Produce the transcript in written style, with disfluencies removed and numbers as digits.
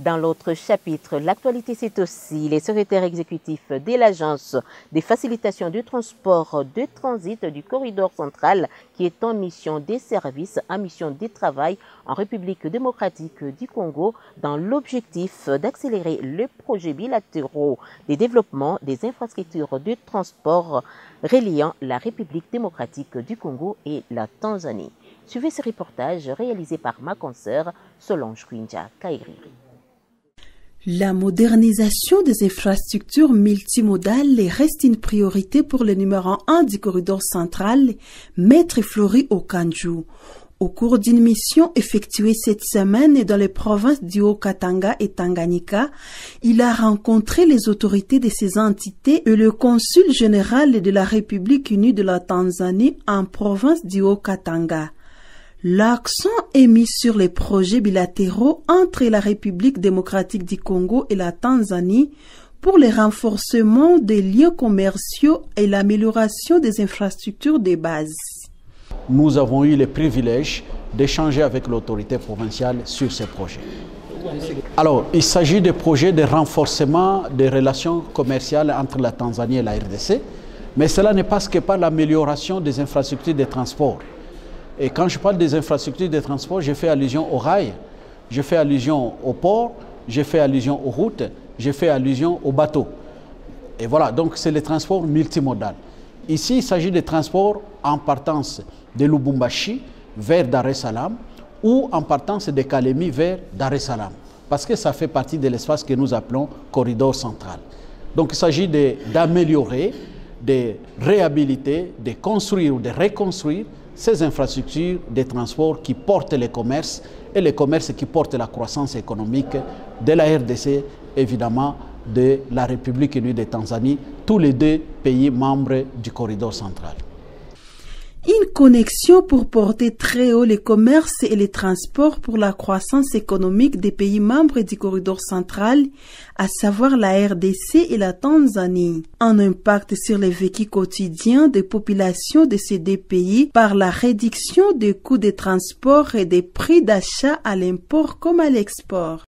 Dans l'autre chapitre, l'actualité, c'est aussi les secrétaires exécutifs de l'Agence des facilitations du transport de transit du corridor central qui est en mission des services, en mission de travail en République démocratique du Congo dans l'objectif d'accélérer les projets bilatéraux de développement des infrastructures de transport reliant la République démocratique du Congo et la Tanzanie. Suivez ce reportage réalisé par ma consoeur Solange Kwinja Kairiri. La modernisation des infrastructures multimodales reste une priorité pour le numéro 1 du corridor central, Maître Flori Okanju. Au cours d'une mission effectuée cette semaine dans les provinces du Haut-Katanga et Tanganyika, il a rencontré les autorités de ces entités et le consul général de la République unie de la Tanzanie en province du Haut-Katanga. L'accent est mis sur les projets bilatéraux entre la République démocratique du Congo et la Tanzanie pour le renforcement des liens commerciaux et l'amélioration des infrastructures de base. Nous avons eu le privilège d'échanger avec l'autorité provinciale sur ces projets. Alors, il s'agit de projets de renforcement des relations commerciales entre la Tanzanie et la RDC, mais cela ne passe que par l'amélioration des infrastructures de transport. Et quand je parle des infrastructures de transport, je fais allusion au rail, je fais allusion au port, je fais allusion aux routes, je fais allusion aux bateaux. Et voilà, donc c'est le transport multimodal. Ici, il s'agit de transport en partance de Lubumbashi vers Dar es Salaam ou en partance de Kalemi vers Dar es Salaam, parce que ça fait partie de l'espace que nous appelons corridor central. Donc il s'agit d'améliorer, de réhabiliter, de construire ou de reconstruire ces infrastructures de transport qui portent le commerce et le commerce qui porte la croissance économique de la RDC, évidemment de la République unie de Tanzanie, tous les deux pays membres du corridor central. Une connexion pour porter très haut les commerces et les transports pour la croissance économique des pays membres du corridor central, à savoir la RDC et la Tanzanie. Un impact sur les vécus quotidiens des populations de ces deux pays par la réduction des coûts de transport et des prix d'achat à l'import comme à l'export.